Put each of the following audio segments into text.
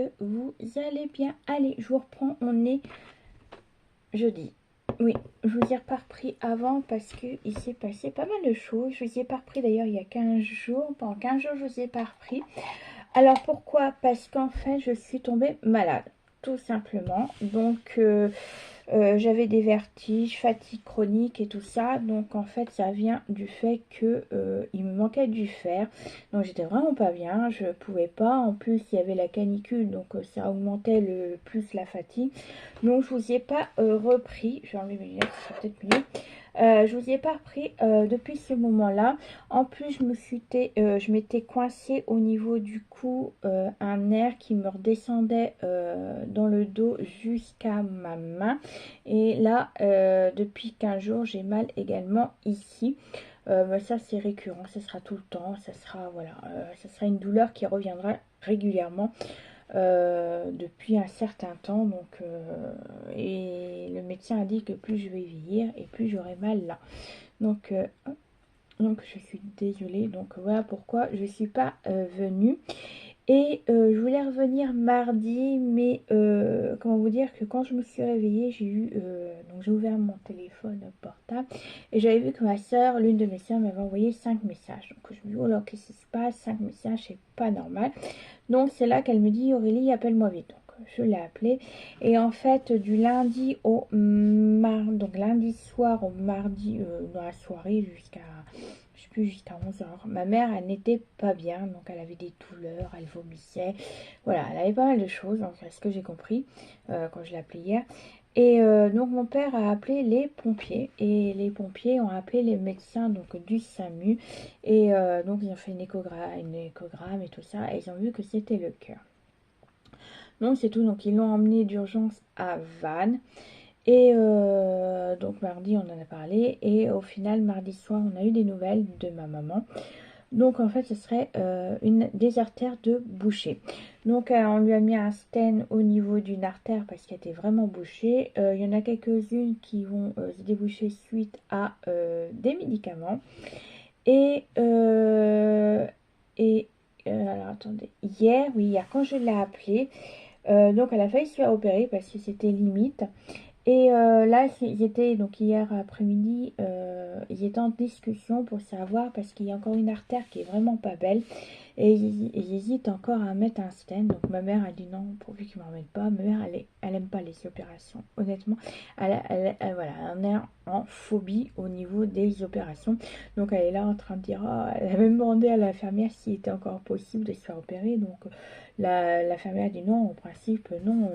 que vous allez bien. Allez, je vous reprends, on est jeudi. Oui, je vous ai pas repris avant parce qu'il s'est passé pas mal de choses. Je vous ai pas repris d'ailleurs il y a 15 jours. Pendant 15 jours, je vous ai pas repris. Alors pourquoi? Parce qu'en fait, je suis tombée malade, tout simplement. Donc, j'avais des vertiges, fatigue chronique et tout ça. Donc en fait ça vient du fait que il me manquait du fer. Donc j'étais vraiment pas bien, je pouvais pas. En plus il y avait la canicule, donc ça augmentait le plus la fatigue. Donc je vous ai pas repris. Je vais enlever mes lunettes, ce sera peut-être mieux. Je vous ai pas repris depuis ce moment-là. En plus, je m'étais coincée au niveau du cou, un nerf qui me redescendait dans le dos jusqu'à ma main. Et là, depuis 15 jours, j'ai mal également ici. Mais ça, c'est récurrent, ça sera tout le temps. Ça sera, voilà, ça sera une douleur qui reviendra régulièrement depuis un certain temps. Donc, et le médecin a dit que plus je vais vieillir et plus j'aurai mal là. Donc je suis désolée. Donc voilà pourquoi je ne suis pas venue. Et je voulais revenir mardi, mais comment vous dire que quand je me suis réveillée, donc j'ai ouvert mon téléphone portable et j'avais vu que ma soeur, l'une de mes soeurs, m'avait envoyé 5 messages. Donc je me dis, oh là, qu'est-ce qui se passe? 5 messages, c'est pas normal. Donc c'est là qu'elle me dit, Aurélie, appelle-moi vite. Donc je l'ai appelée. Et en fait, du lundi au donc lundi soir au mardi, dans la soirée jusqu'à je sais plus, jusqu'à 11 heures. Ma mère, elle n'était pas bien, donc elle avait des douleurs, elle vomissait. Voilà, elle avait pas mal de choses, donc c'est ce que j'ai compris quand je l'ai appelée hier. Et donc mon père a appelé les pompiers et les pompiers ont appelé les médecins donc du SAMU et donc ils ont fait une échogramme et tout ça et ils ont vu que c'était le cœur. Donc c'est tout, donc ils l'ont emmené d'urgence à Vannes. Et donc mardi on en a parlé et au final mardi soir on a eu des nouvelles de ma maman. Donc en fait ce serait des artères de bouchée. Donc on lui a mis un stent au niveau d'une artère parce qu'elle était vraiment bouchée. Il y en a quelques-unes qui vont se déboucher suite à des médicaments. Et, et alors attendez, hier quand je l'ai appelée, donc elle a failli se faire opérer parce que c'était limite. Et là, ils étaient, donc hier après-midi, ils étaient en discussion pour savoir, parce qu'il y a encore une artère qui est vraiment pas belle, et ils hésitent encore à mettre un stent. Donc ma mère a dit non, pourvu qu'ils ne m'en remettent pas. Ma mère, elle aime pas les opérations, honnêtement. Voilà, elle est en phobie au niveau des opérations. Donc elle est là en train de dire, oh, elle a même demandé à l'infirmière s'il était encore possible de se faire opérer. Donc l'infirmière dit non, en principe, non.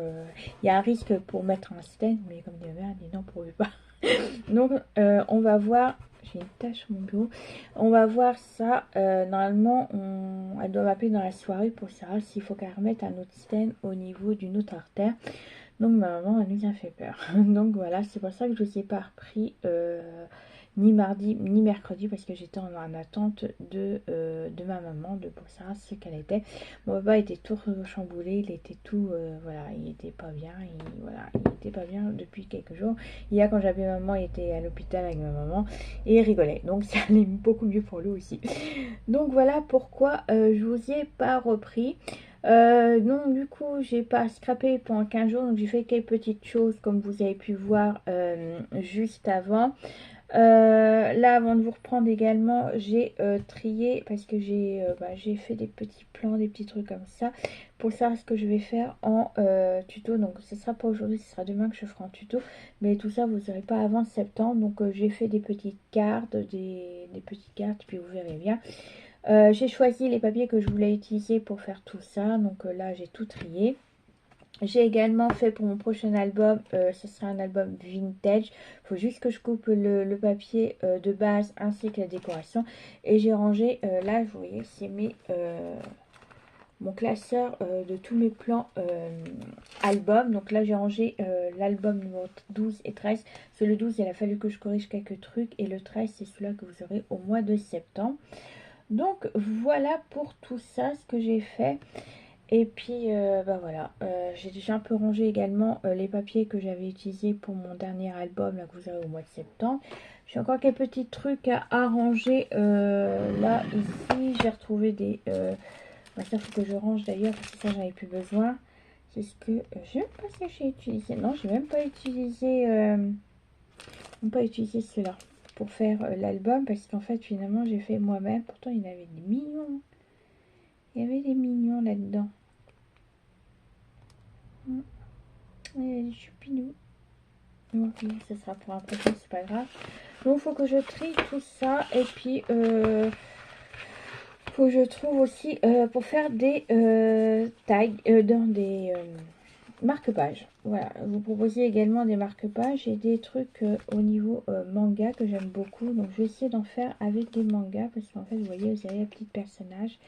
Il y a un risque pour mettre un stent, mais comme dit ma mère, elle dit non, pourvu pas. Donc on va voir. J'ai une tache sur mon bureau. On va voir ça. Normalement, elle doit m'appeler dans la soirée pour savoir s'il faut qu'elle remette un autre stent au niveau d'une autre artère. Donc ma maman, elle nous a fait peur. Donc voilà, c'est pour ça que je ne vous ai pas repris ni mardi ni mercredi parce que j'étais en attente de ma maman pour savoir ce qu'elle était. Mon papa était tout chamboulé, il était tout, voilà, il était pas bien, il était pas bien depuis quelques jours. Hier quand j'avais maman, il était à l'hôpital avec ma maman et il rigolait, donc ça allait beaucoup mieux pour lui aussi. Donc voilà pourquoi je vous ai pas repris. Donc du coup j'ai pas scrappé pendant 15 jours, donc j'ai fait quelques petites choses comme vous avez pu voir juste avant. Là avant de vous reprendre également j'ai trié parce que j'ai fait des petits plans, des petits trucs comme ça pour savoir ce que je vais faire en tuto. Donc ce sera pas aujourd'hui, ce sera demain que je ferai en tuto, mais tout ça vous n'aurez pas avant septembre. Donc j'ai fait des petites cartes, des petites cartes, puis vous verrez bien. J'ai choisi les papiers que je voulais utiliser pour faire tout ça. Donc là, j'ai tout trié. J'ai également fait pour mon prochain album, ce sera un album vintage. Il faut juste que je coupe le papier de base ainsi que la décoration. Et j'ai rangé, là, vous voyez, c'est mon classeur de tous mes plans albums. Donc là, j'ai rangé l'album numéro 12 et 13. C'est le 12, il a fallu que je corrige quelques trucs. Et le 13, c'est celui-là que vous aurez au mois de septembre. Donc voilà pour tout ça ce que j'ai fait. Et puis voilà, j'ai déjà un peu rangé également les papiers que j'avais utilisés pour mon dernier album là, que vous avez au mois de septembre. J'ai encore quelques petits trucs à arranger là, ici. J'ai retrouvé des... ça faut que je range d'ailleurs parce que ça j'en avais plus besoin. C'est ce que... je sais même pas si j'ai utilisé. Non, j'ai même pas utilisé... cela pour faire l'album. Parce qu'en fait, finalement, j'ai fait moi-même. Pourtant, il y en avait des millions. Il y avait des millions là-dedans. Il y a des chupinous. Ok, ça sera pour un prochain, c'est pas grave. Donc, il faut que je trie tout ça. Et puis, faut que je trouve aussi pour faire des tags dans des marque-pages. Voilà, vous proposez également des marque-pages et des trucs au niveau manga que j'aime beaucoup. Donc, je vais essayer d'en faire avec des mangas parce qu'en fait, vous voyez, vous avez un petit personnage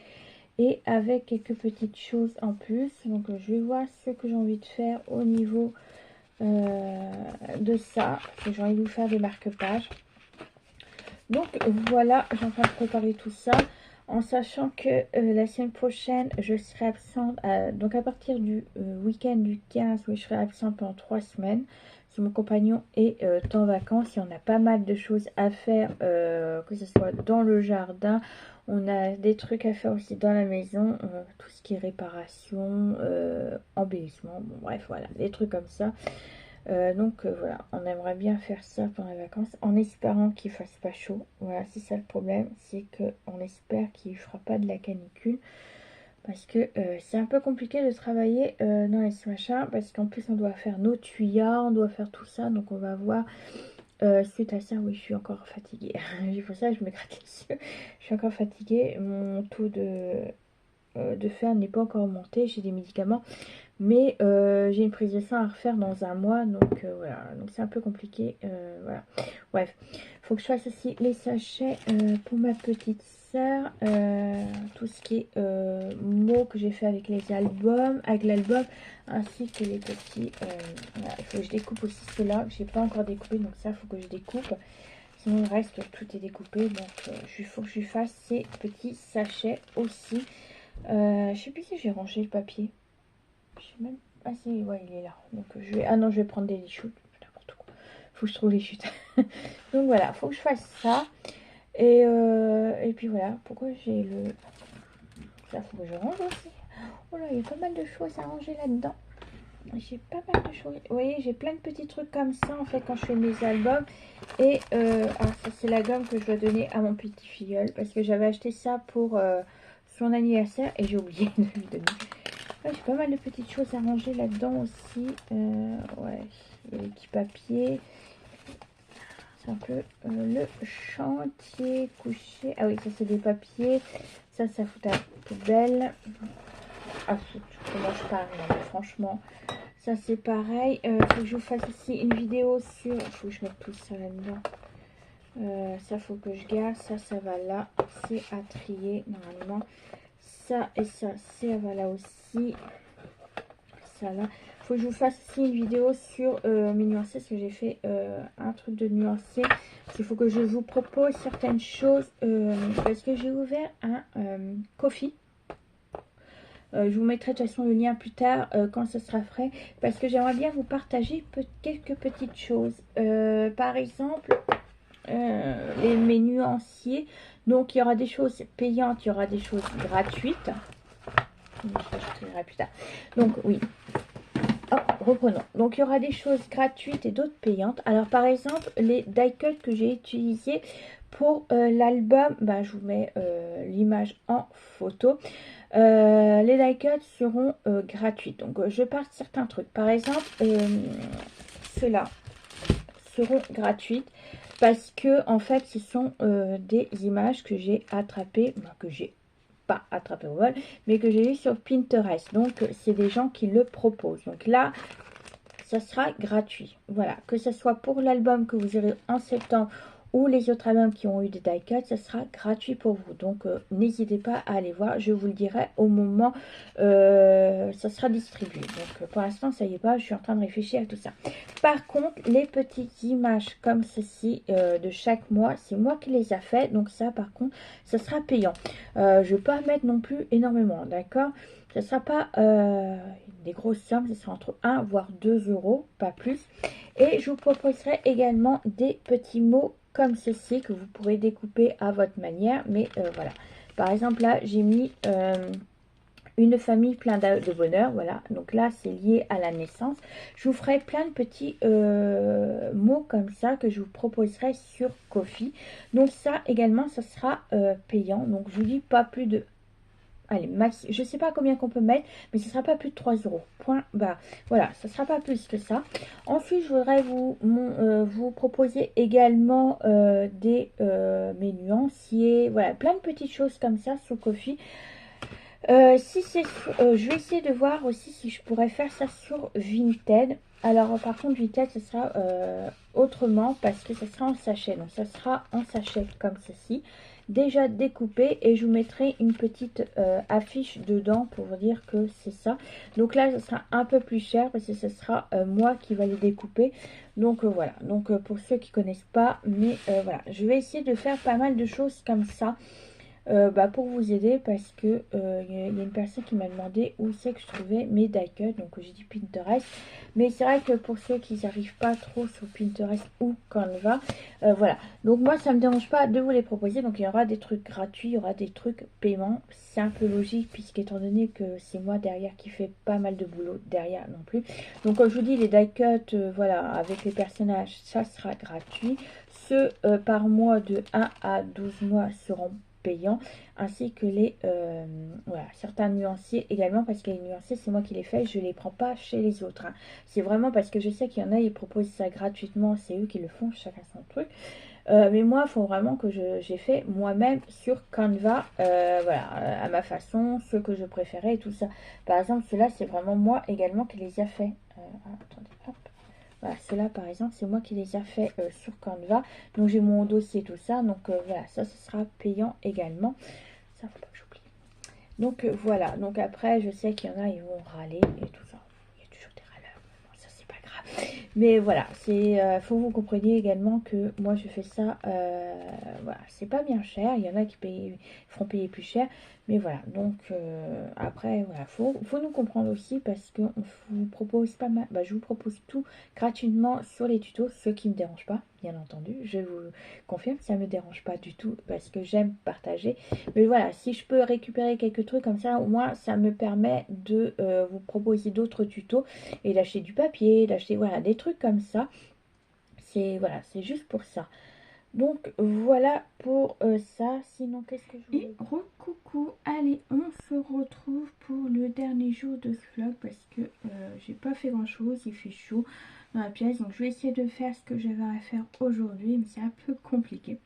et avec quelques petites choses en plus. Donc, je vais voir ce que j'ai envie de faire au niveau de ça. J'ai envie de vous faire des marque-pages. Donc voilà, j'ai en train de préparer tout ça en sachant que la semaine prochaine je serai absente, donc à partir du week-end du 15, oui, je serai absente pendant 3 semaines. Si mon compagnon est en vacances, et on a pas mal de choses à faire, que ce soit dans le jardin, on a des trucs à faire aussi dans la maison, tout ce qui est réparation, embellissement, bon bref voilà, des trucs comme ça. Donc voilà, on aimerait bien faire ça pendant les vacances en espérant qu'il fasse pas chaud. Voilà, c'est ça le problème, c'est que on espère qu'il ne fera pas de la canicule parce que c'est un peu compliqué de travailler dans les machins parce qu'en plus on doit faire nos tuyas, on doit faire tout ça, donc on va voir. Suite à ça, oui, je suis encore fatiguée. C'est pour ça que je me gratte les yeux. Je suis encore fatiguée. Mon taux de fer n'est pas encore monté. J'ai des médicaments. Mais j'ai une prise de sang à refaire dans un mois, donc voilà, donc c'est un peu compliqué, voilà. Bref, faut que je fasse aussi les sachets pour ma petite sœur, tout ce qui est mots que j'ai fait avec avec l'album, ainsi que les petits, voilà, il faut que je découpe aussi cela, que j'ai pas encore découpé, donc ça, il faut que je découpe. Sinon, le reste, tout est découpé, donc il faut que je lui fasse ces petits sachets aussi. Je sais plus si j'ai rangé le papier. Je sais même. Ah si, ouais, il est là. Donc je vais. Ah non, je vais prendre des chutes. N'importe quoi. Faut que je trouve les chutes. Donc voilà, faut que je fasse ça. Et puis voilà. Pourquoi j'ai le. Ça, faut que je range aussi. Oh là, il y a pas mal de choses à ranger là-dedans. J'ai pas mal de choses. Vous voyez, j'ai plein de petits trucs comme ça en fait quand je fais mes albums. Et ah, ça, c'est la gomme que je dois donner à mon petit filleul. Parce que j'avais acheté ça pour son anniversaire et j'ai oublié de lui donner. Ouais, j'ai pas mal de petites choses à ranger là-dedans aussi. Ouais, il y a les petits papiers. C'est un peu le chantier couché. Ah oui, ça c'est des papiers. Ça fout à la poubelle. Ah, comment je parle, non, mais franchement. Ça c'est pareil. Faut que je vous fasse aussi une vidéo sur... Faut que je mette tout ça là-dedans. Ça faut que je garde. Ça va là. C'est à trier normalement. Ça et ça, c'est va là aussi. Ça là. Faut que je vous fasse aussi une vidéo sur mes nuancés, parce que j'ai fait un truc de nuancé. Il faut que je vous propose certaines choses, parce que j'ai ouvert un Ko-fi. Je vous mettrai de toute façon le lien plus tard quand ça sera frais, parce que j'aimerais bien vous partager quelques petites choses. Par exemple, mes nuanciers. Donc il y aura des choses payantes, il y aura des choses gratuites. Je trierai plus tard. Donc oui. Oh, reprenons. Donc il y aura des choses gratuites et d'autres payantes. Alors par exemple, les die cuts que j'ai utilisés pour l'album, bah, je vous mets l'image en photo. Les die cuts seront gratuits. Donc je pars de certains trucs. Par exemple, ceux-là seront gratuites parce que en fait ce sont des images que j'ai attrapées, bah, que j'ai pas attrapé au vol, mais que j'ai eu sur Pinterest. Donc c'est des gens qui le proposent. Donc là, ça sera gratuit. Voilà, que ce soit pour l'album que vous aurez en septembre ou les autres albums qui ont eu des die cuts, ça sera gratuit pour vous. Donc n'hésitez pas à aller voir, je vous le dirai au moment ça sera distribué. Donc pour l'instant ça y est pas, je suis en train de réfléchir à tout ça. Par contre, les petites images comme ceci de chaque mois, c'est moi qui les a fait. Donc ça par contre, ça sera payant. Je ne vais pas mettre non plus énormément, d'accord? Ce ne sera pas des grosses sommes, ce sera entre 1 voire 2 euros, pas plus. Et je vous proposerai également des petits mots comme ceci que vous pourrez découper à votre manière. Mais voilà, par exemple là j'ai mis une famille plein de bonheur, voilà. Donc là, c'est lié à la naissance. Je vous ferai plein de petits mots comme ça que je vous proposerai sur Ko-fi. Donc ça également, ça sera payant. Donc je vous dis pas plus de... Allez, max, je sais pas combien qu'on peut mettre, mais ce sera pas plus de 3 euros. Point barre. Voilà, ça sera pas plus que ça. Ensuite, je voudrais vous proposer également des mes nuanciers. Voilà, plein de petites choses comme ça sur Ko-fi. Si c'est, je vais essayer de voir aussi si je pourrais faire ça sur Vinted. Alors par contre Vinted ce sera autrement parce que ça sera en sachet. Donc ça sera en sachet comme ceci, déjà découpé et je vous mettrai une petite affiche dedans pour vous dire que c'est ça. Donc là ça sera un peu plus cher parce que ce sera moi qui va les découper. Donc voilà, donc pour ceux qui connaissent pas, mais voilà, je vais essayer de faire pas mal de choses comme ça. Pour vous aider parce que y a une personne qui m'a demandé où c'est que je trouvais mes die cuts, donc j'ai dit Pinterest, mais c'est vrai que pour ceux qui n'arrivent pas trop sur Pinterest ou Canva, voilà, donc moi ça me dérange pas de vous les proposer. Donc il y aura des trucs gratuits, il y aura des trucs paiements, c'est un peu logique puisqu'étant donné que c'est moi derrière qui fait pas mal de boulot derrière non plus. Donc comme je vous dis, les die cuts, voilà, avec les personnages, ça sera gratuit. Ceux par mois de 1 à 12 mois seront payants, ainsi que les voilà, certains nuanciers également, parce que les nuanciers c'est moi qui les fais, je les prends pas chez les autres, hein. C'est vraiment parce que je sais qu'il y en a, ils proposent ça gratuitement, c'est eux qui le font, chacun son truc. Mais moi, il faut vraiment que j'ai fait moi-même sur Canva, voilà, à ma façon, ceux que je préférais et tout ça. Par exemple, ceux-là, c'est vraiment moi également qui les a fait. Attendez, hop. Voilà, ceux-là par exemple, c'est moi qui les ai fait sur Canva. Donc j'ai mon dossier, tout ça. Donc voilà, ça, ce sera payant également. Ça, faut pas que j'oublie. Donc voilà. Donc après, je sais qu'il y en a, ils vont râler et tout ça. Il y a toujours des râleurs. Bon, ça, c'est pas grave. Mais voilà, c'est faut que vous compreniez également que moi, je fais ça. Voilà, c'est pas bien cher. Il y en a qui feront payer plus cher. Mais voilà, donc après, voilà, faut nous comprendre aussi parce qu'on vous propose pas mal, je vous propose tout gratuitement sur les tutos, ce qui ne me dérange pas, bien entendu, je vous confirme, ça ne me dérange pas du tout parce que j'aime partager. Mais voilà, si je peux récupérer quelques trucs comme ça, au moins ça me permet de vous proposer d'autres tutos et d'acheter du papier, d'acheter voilà, des trucs comme ça. C'est voilà, c'est juste pour ça. Donc voilà pour ça. Sinon, qu'est-ce que je voulais... Et recoucou, allez, on se retrouve pour le dernier jour de ce vlog parce que j'ai pas fait grand chose, il fait chaud dans la pièce. Donc je vais essayer de faire ce que j'avais à faire aujourd'hui, mais c'est un peu compliqué.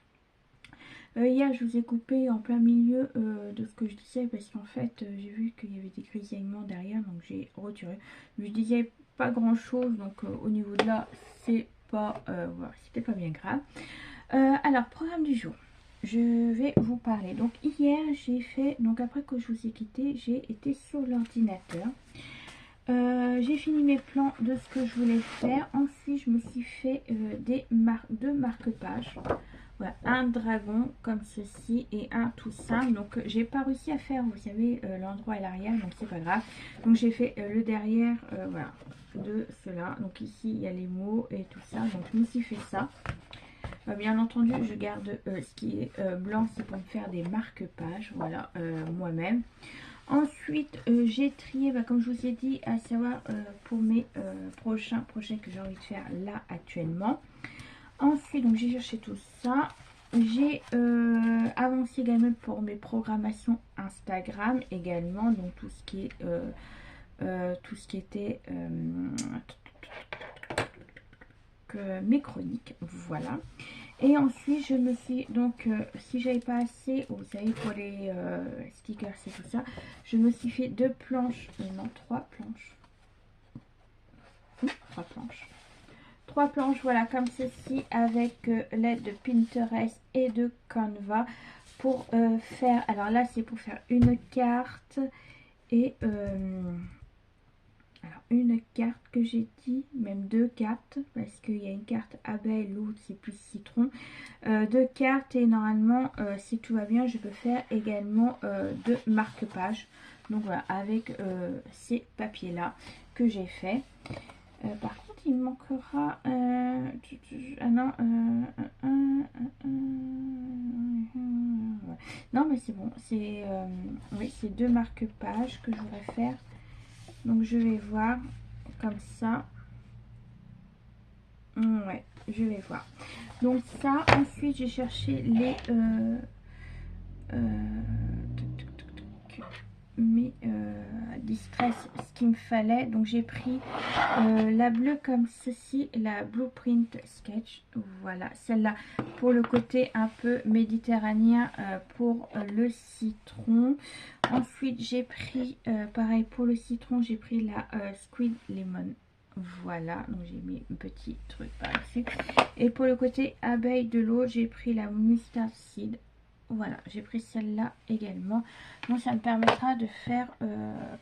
Hier, je vous ai coupé en plein milieu de ce que je disais parce qu'en fait, j'ai vu qu'il y avait des grésillements derrière, donc j'ai retiré. Je disais pas grand chose, donc au niveau de là, c'est pas, voilà, c'était pas bien grave. Alors, programme du jour. Je vais vous parler. Donc, hier, j'ai fait... Donc, après que je vous ai quitté, j'ai été sur l'ordinateur. J'ai fini mes plans de ce que je voulais faire. Ensuite, je me suis fait deux marque-pages. Voilà, un dragon comme ceci et un tout simple. Donc, j'ai pas réussi à faire, vous savez, l'endroit et l'arrière. Donc, c'est pas grave. Donc, j'ai fait le derrière, voilà, de cela. Donc, ici, il y a les mots et tout ça. Donc, je me suis fait ça. Bien entendu, je garde ce qui est blanc, c'est pour me faire des marque-pages, voilà, moi-même. Ensuite, j'ai trié, comme je vous ai dit, à savoir pour mes prochains projets que j'ai envie de faire là actuellement. Ensuite, donc j'ai cherché tout ça. J'ai avancé également pour mes programmations Instagram également, donc tout ce qui est tout ce qui était mes chroniques, voilà. Et ensuite je me suis donc si j'avais pas assez, vous savez, pour les stickers et tout ça, je me suis fait deux planches, non, trois planches, trois planches, voilà, comme ceci, avec l'aide de Pinterest et de Canva pour faire, alors là c'est pour faire une carte et alors une carte que j'ai dit, même deux cartes, parce qu'il y a une carte abeille, l'autre c'est plus citron. Deux cartes et normalement, si tout va bien, je peux faire également deux marque-pages. Donc voilà, avec ces papiers-là que j'ai fait. Par contre, il me manquera... ah non, Non, mais c'est bon. C'est oui, c'est 2 marque-pages que je voudrais faire. Donc, je vais voir comme ça. Ouais, je vais voir. Donc, ça. Ensuite, j'ai cherché les... mais distress, ce qu'il me fallait. Donc j'ai pris la bleue comme ceci, la Blueprint Sketch, voilà, celle-là pour le côté un peu méditerranéen, pour le citron. Ensuite j'ai pris pareil pour le citron, j'ai pris la Squid Lemon. Voilà, donc j'ai mis un petit truc par ici. Et pour le côté abeille de l'eau, j'ai pris la Mustard Seed. Voilà, j'ai pris celle-là également. Donc ça me permettra de faire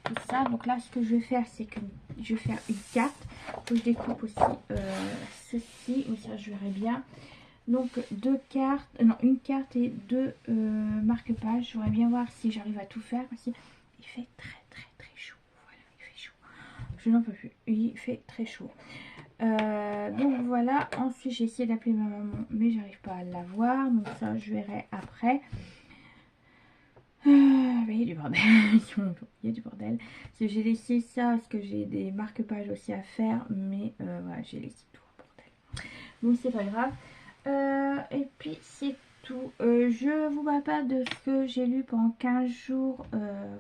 tout ça. Donc là, ce que je vais faire, c'est que je vais faire une carte. Faut que je découpe aussi ceci. Oui, ça, je verrai bien. Donc deux cartes, non, une carte et 2 marque-pages. Je voudrais bien voir si j'arrive à tout faire. Parce qu'il fait très chaud. Voilà, il fait chaud. Je n'en peux plus. Il fait très chaud. Donc voilà, ensuite j'ai essayé d'appeler ma maman mais j'arrive pas à la voir, donc ça je verrai après. Mais il y a du bordel. Il y a du bordel. J'ai laissé ça parce que j'ai des marque-pages aussi à faire, mais voilà, j'ai laissé tout en bordel. Donc c'est pas grave. Et puis c'est tout. Je vous parle pas de ce que j'ai lu pendant 15 jours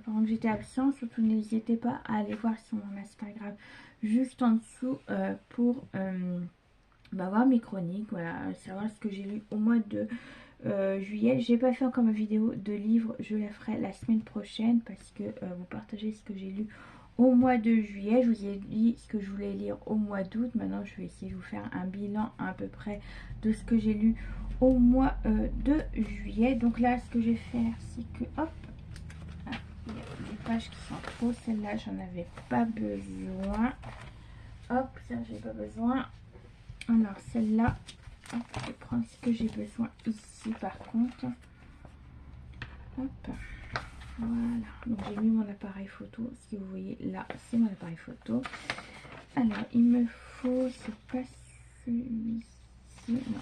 pendant que j'étais absente. Surtout n'hésitez pas à aller voir sur mon Instagram juste en dessous pour voir mes chroniques, voilà, savoir ce que j'ai lu au mois de juillet. J'ai pas fait encore ma vidéo de livre, je la ferai la semaine prochaine parce que vous partagez ce que j'ai lu au mois de juillet. Je vous ai dit ce que je voulais lire au mois d'août. Maintenant je vais essayer de vous faire un bilan à peu près de ce que j'ai lu au mois de juillet. Donc là ce que je vais faire, c'est que hop, il y a des pages qui sont trop, celle-là j'en avais pas besoin. Hop, ça j'ai pas besoin. Alors celle-là, je vais prendre ce que j'ai besoin ici par contre. Hop, voilà. Donc j'ai mis mon appareil photo. Ce que vous voyez là, c'est mon appareil photo. Alors il me faut, c'est pas celui-ci, non.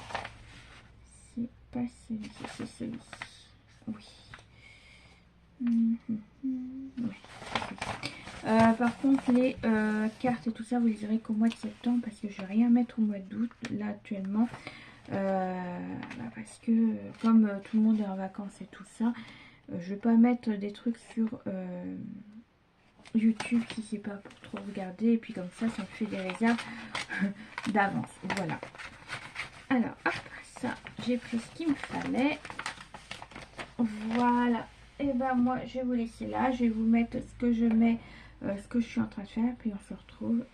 C'est pas celui-ci, c'est celui-ci. Oui. Ouais. Par contre les cartes et tout ça vous les aurez qu'au mois de septembre parce que je vais rien mettre au mois d'août là actuellement parce que comme tout le monde est en vacances et tout ça, je vais pas mettre des trucs sur YouTube si c'est pas pour trop regarder, et puis comme ça me fait des réserves d'avance. Voilà, alors hop, ça j'ai pris ce qu'il me fallait. Voilà, et ben moi je vais vous laisser là, je vais vous mettre ce que je mets, ce que je suis en train de faire, puis on se retrouve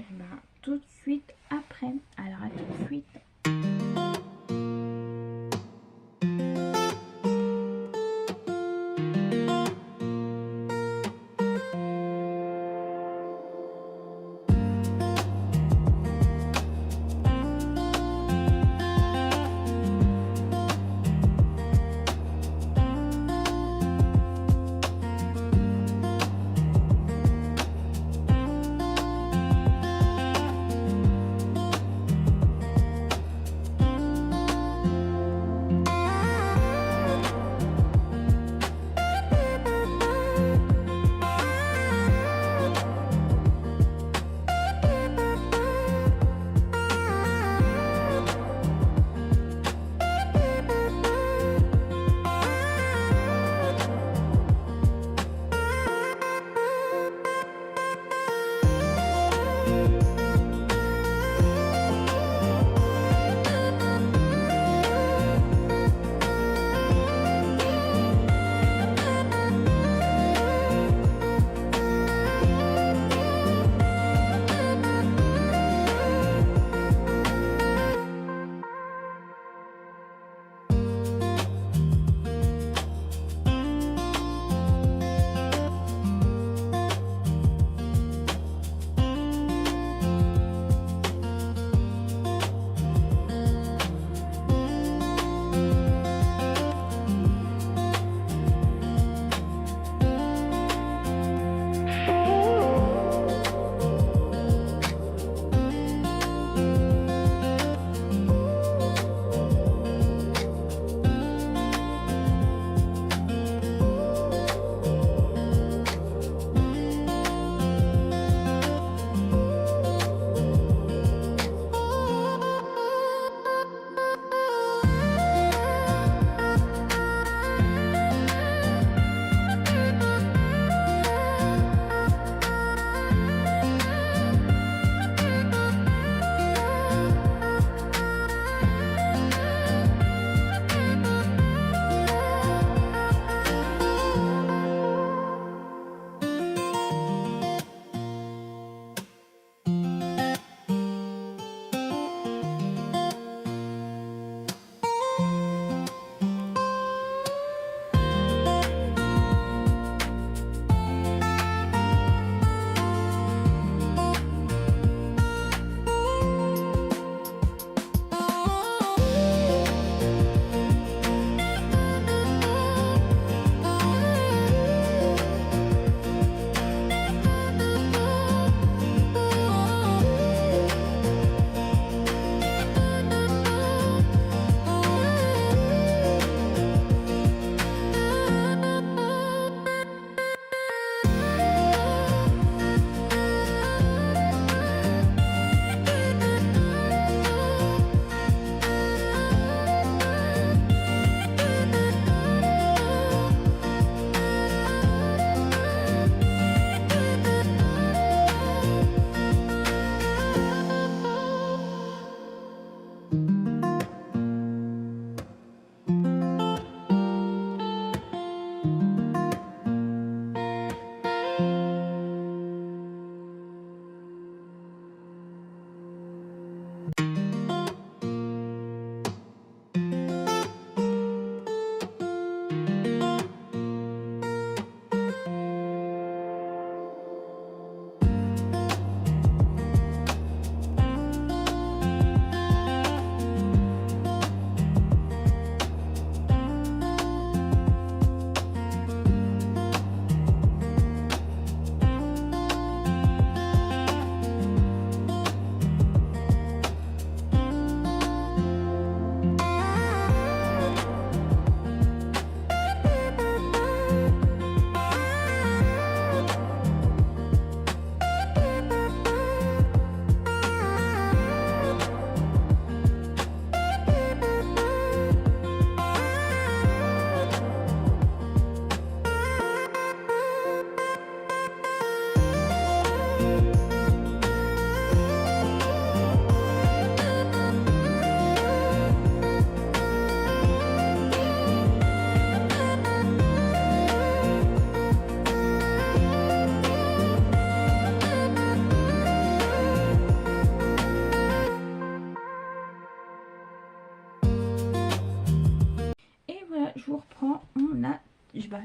tout de suite après. Alors à tout de suite. je vous reprends.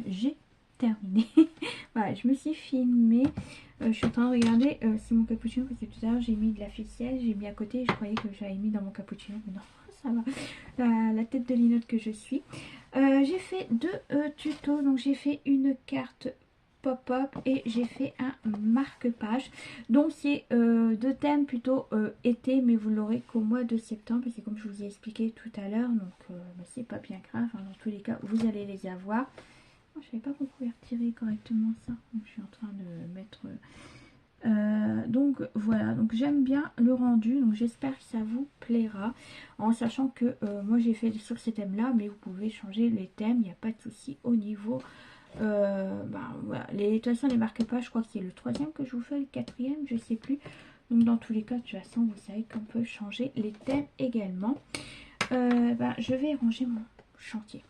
J'ai terminé. Voilà, je me suis filmée. Je suis en train de regarder c'est mon cappuccino parce que tout à l'heure j'ai mis de la ficelle, j'ai mis à côté. Je croyais que j'avais mis dans mon cappuccino, mais non, ça va. La tête de linotte que je suis. J'ai fait deux tutos. Donc j'ai fait une carte pop-up et j'ai fait un marque-page. Donc c'est deux thèmes plutôt été, mais vous l'aurez qu'au mois de septembre. C'est comme je vous ai expliqué tout à l'heure. Donc bah, c'est pas bien grave. Hein, dans tous les cas, vous allez les avoir. Je savais pas qu'on pouvait retirer correctement ça. Donc, je suis en train de mettre... donc voilà, donc j'aime bien le rendu. Donc j'espère que ça vous plaira. En sachant que moi j'ai fait sur ces thèmes là. Mais vous pouvez changer les thèmes. Il n'y a pas de souci au niveau... voilà. De toute façon les marque-pages, je crois que c'est le troisième que je vous fais. Le quatrième, je sais plus. Donc dans tous les cas, de toute façon, vous savez qu'on peut changer les thèmes également. Je vais ranger mon chantier.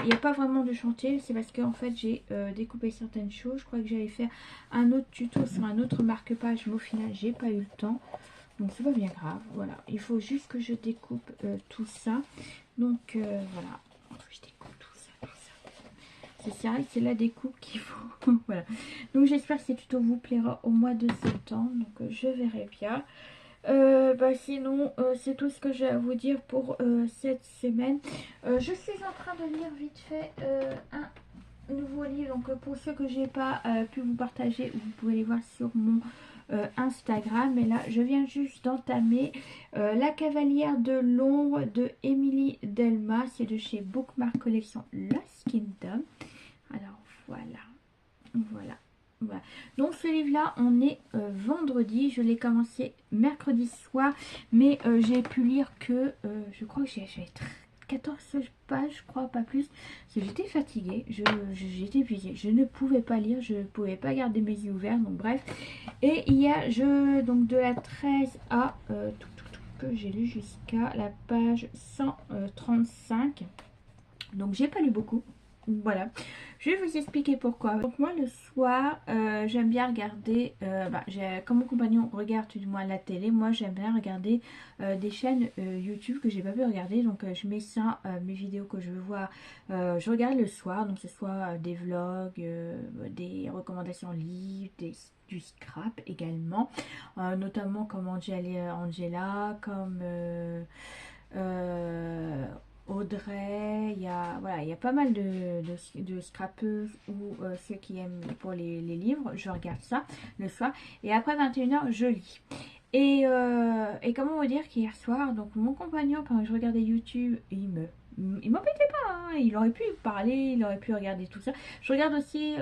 Il n'y a pas vraiment de chantier, c'est parce que en fait j'ai découpé certaines choses. Je crois que j'allais faire un autre tuto sur un autre marque-page, mais au final j'ai pas eu le temps. Donc c'est pas bien grave, voilà. Il faut juste que je découpe tout ça. Donc voilà, je découpe tout ça. C'est sérieux, c'est la découpe qu'il faut. Voilà. Donc j'espère que ces tutos vous plaira au mois de septembre. Donc je verrai bien. Sinon c'est tout ce que j'ai à vous dire pour cette semaine. Je suis en train de lire vite fait un nouveau livre. Donc pour ceux que j'ai pas pu vous partager, vous pouvez les voir sur mon Instagram. Et là je viens juste d'entamer La Cavalière de l'ombre de Émilie Delmas. C'est de chez Bookmark Collection Lost Kingdom. Alors voilà. Donc ce livre là on est vendredi. Je l'ai commencé mercredi soir, mais j'ai pu lire que je crois que j'ai 14 pages, je crois, pas plus, parce que j'étais fatiguée, j'étais épuisée, je ne pouvais pas lire, je ne pouvais pas garder mes yeux ouverts. Donc bref, et il y a donc de la 13 à que j'ai lu jusqu'à la page 135. Donc j'ai pas lu beaucoup. Voilà, je vais vous expliquer pourquoi. Donc moi le soir j'aime bien regarder, comme mon compagnon regarde du moins la télé, moi j'aime bien regarder des chaînes YouTube que j'ai pas pu regarder. Donc je mets ça, mes vidéos que je veux voir, je regarde le soir. Donc ce soit des vlogs, des recommandations livres, du scrap également, notamment comme Angela, comme... Audrey, il y a pas mal de scrapeuses ou ceux qui aiment pour les livres. Je regarde ça le soir et après 21h je lis. Et comment vous dire qu'hier soir, donc mon compagnon, pendant que je regardais YouTube, il m'embêtait pas, hein. Il aurait pu parler, il aurait pu regarder tout ça. Je regarde aussi,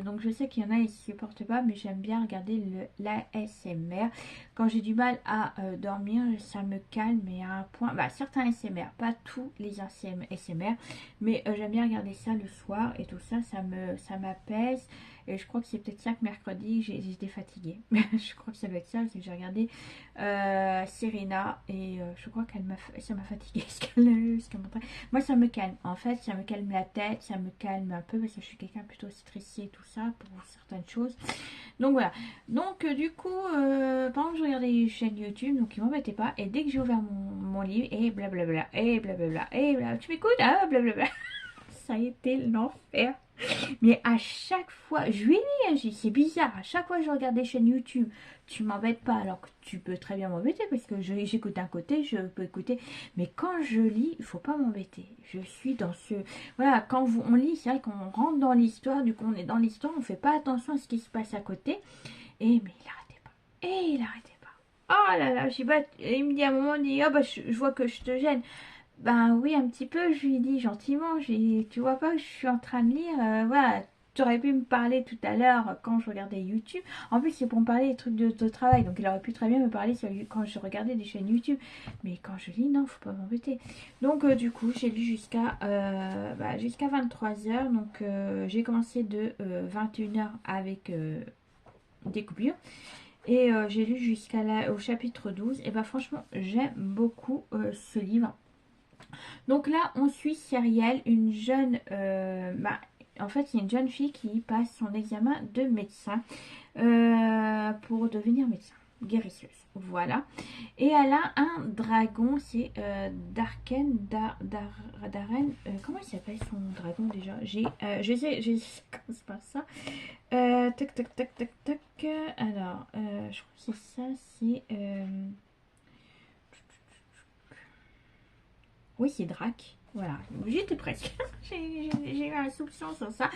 donc je sais qu'il y en a ils supportent pas, mais j'aime bien regarder l'ASMR. Quand j'ai du mal à dormir, ça me calme, mais à un point, certains ASMR, pas tous les ASMR, mais j'aime bien regarder ça le soir et tout ça, ça m'apaise. Et je crois que c'est peut-être ça que mercredi j'étais fatiguée. Je crois que ça doit être ça, c'est que j'ai regardé Serena et je crois ça m'a fatiguée ce qu'elle montrait. Moi ça me calme, en fait ça me calme la tête, ça me calme un peu parce que je suis quelqu'un plutôt stressé et tout ça pour certaines choses. Donc voilà, donc du coup pendant que je regardais les chaînes YouTube, donc ils m'embêtaient pas, et dès que j'ai ouvert mon livre, et blablabla, et blablabla, et blablabla, tu m'écoutes, ah blablabla, ça a été l'enfer. Mais à chaque fois, je lui ai dit, c'est bizarre, à chaque fois que je regarde des chaînes YouTube, tu m'embêtes pas, alors que tu peux très bien m'embêter, parce que j'écoute d'un côté, je peux écouter, mais quand je lis, il faut pas m'embêter. Je suis dans ce... Voilà, quand on lit, c'est vrai qu'on rentre dans l'histoire, du coup on est dans l'histoire, on fait pas attention à ce qui se passe à côté, mais il arrêtait pas, et il arrêtait pas. Oh là là, il me dit à un moment, il dit, oh je vois que je te gêne. Ben oui, un petit peu, je lui dis gentiment, tu vois pas que je suis en train de lire, voilà, tu aurais pu me parler tout à l'heure quand je regardais YouTube. En plus, c'est pour me parler des trucs de travail, donc il aurait pu très bien me parler quand je regardais des chaînes YouTube. Mais quand je lis, non, faut pas m'embêter. Donc du coup, j'ai lu jusqu'à 23h, donc j'ai commencé de 21h avec des coupures. Et j'ai lu au chapitre 12. Et franchement, j'aime beaucoup ce livre. Donc là, on suit Cyrielle, une jeune... en fait, il y a une jeune fille qui passe son examen de médecin pour devenir médecin. guérisseuse. Voilà. Et elle a un dragon, c'est Darken, Daren. Comment il s'appelle son dragon déjà? Je sais, c'est pas ça. Tac, tac, tac, tac, tac. Alors, je crois que c'est ça, c'est. Oui, c'est Drac. Voilà, j'étais presque. J'ai eu un soupçon sur ça.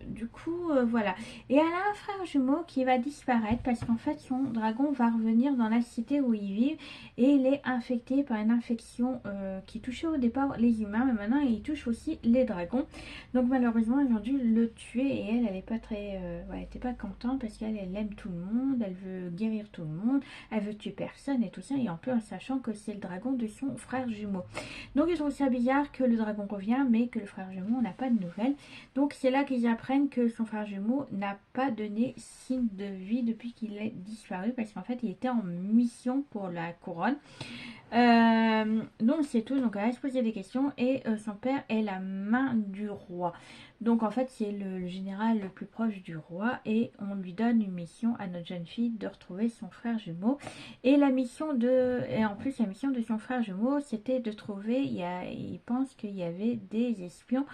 Du coup, voilà. Et elle a un frère jumeau qui va disparaître parce qu'en fait, son dragon va revenir dans la cité où il vit et il est infecté par une infection qui touchait au départ les humains, mais maintenant il touche aussi les dragons. Donc malheureusement, ils ont dû le tuer et elle n'est pas très, elle était pas contente parce qu'elle aime tout le monde, elle veut guérir tout le monde, elle veut tuer personne et tout ça, et en plus en sachant que c'est le dragon de son frère jumeau. Donc ils trouvent ça bizarre que le dragon revient mais que le frère jumeau n'a pas de nouvelles. Donc c'est là qu'ils apprennent que son frère jumeau n'a pas donné signe de vie depuis qu'il est disparu parce qu'en fait il était en mission pour la couronne. Donc c'est tout, donc elle va se poser des questions et son père est la main du roi. Donc en fait c'est le général le plus proche du roi et on lui donne une mission à notre jeune fille de retrouver son frère jumeau. Et en plus la mission de son frère jumeau c'était de trouver, il pense qu'il y avait des espions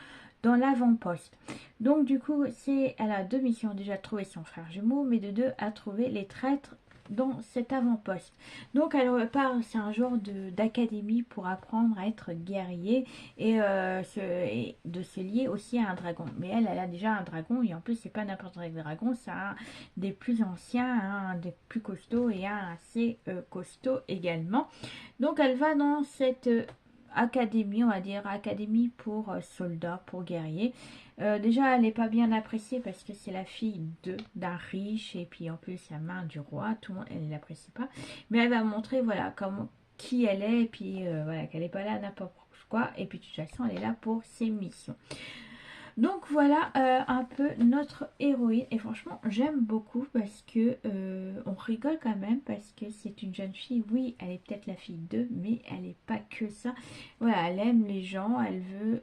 dans l'avant-poste. Donc du coup elle a deux missions, déjà de trouver son frère jumeau mais de deux à trouver les traîtres dans cet avant-poste. Donc elle repart, c'est un genre d'académie pour apprendre à être guerrier et, de se lier aussi à un dragon. Mais elle a déjà un dragon et en plus c'est pas n'importe quel dragon, c'est un des plus anciens, un des plus costauds et un assez costaud également. Donc elle va dans cette académie, on va dire académie pour soldats, pour guerriers. Déjà elle n'est pas bien appréciée parce que c'est la fille d'un riche et puis en plus la main du roi, tout le monde elle ne l'apprécie pas, mais elle va montrer voilà comment qui elle est et puis voilà qu'elle n'est pas là n'importe quoi et puis de toute façon elle est là pour ses missions. Donc voilà un peu notre héroïne et franchement j'aime beaucoup parce que on rigole quand même parce que c'est une jeune fille, oui elle est peut-être la fille d'eux mais elle n'est pas que ça, voilà elle aime les gens, elle veut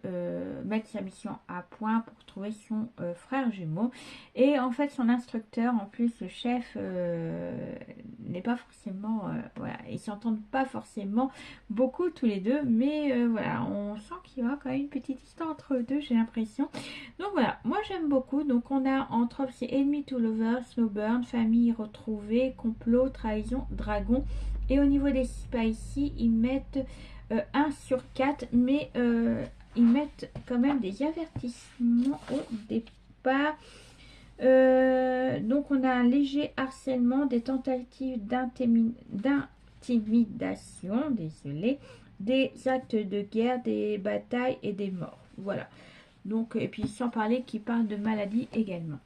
mettre sa mission à point pour trouver son frère jumeau et en fait son instructeur en plus le chef n'est pas forcément voilà ils s'entendent pas forcément beaucoup tous les deux mais voilà on sent qu'il y aura quand même une petite histoire entre eux deux j'ai l'impression. Donc voilà, moi j'aime beaucoup. Donc on a entre autres c'est Enemy to Lovers, Slow Burn, Famille retrouvée, Complot, Trahison, Dragon. Et au niveau des spicy, ils mettent 1 sur 4, mais ils mettent quand même des avertissements au départ. Donc on a un léger harcèlement, des tentatives d'intimidation, désolé, des actes de guerre, des batailles et des morts. Voilà. Donc, et puis sans parler qui parle de maladie également.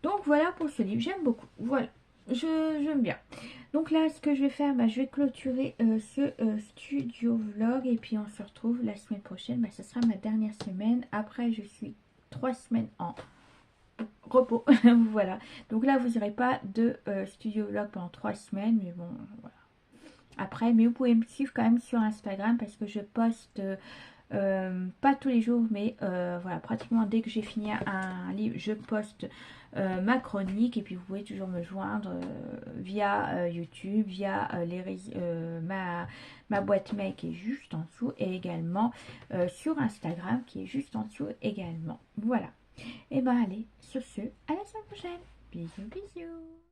Donc voilà pour ce livre, j'aime beaucoup. Voilà, j'aime bien. Donc là, ce que je vais faire, je vais clôturer ce studio vlog et puis on se retrouve la semaine prochaine. Ce sera ma dernière semaine. Après, je suis 3 semaines en repos. Voilà. Donc là, vous n'aurez pas de studio vlog pendant 3 semaines, mais bon, voilà. Après, mais vous pouvez me suivre quand même sur Instagram parce que je poste pas tous les jours mais voilà pratiquement dès que j'ai fini un livre je poste ma chronique et puis vous pouvez toujours me joindre via YouTube, via ma boîte mail qui est juste en dessous et également sur Instagram qui est juste en dessous également. Voilà, et allez sur ce à la semaine prochaine, bisous bisous.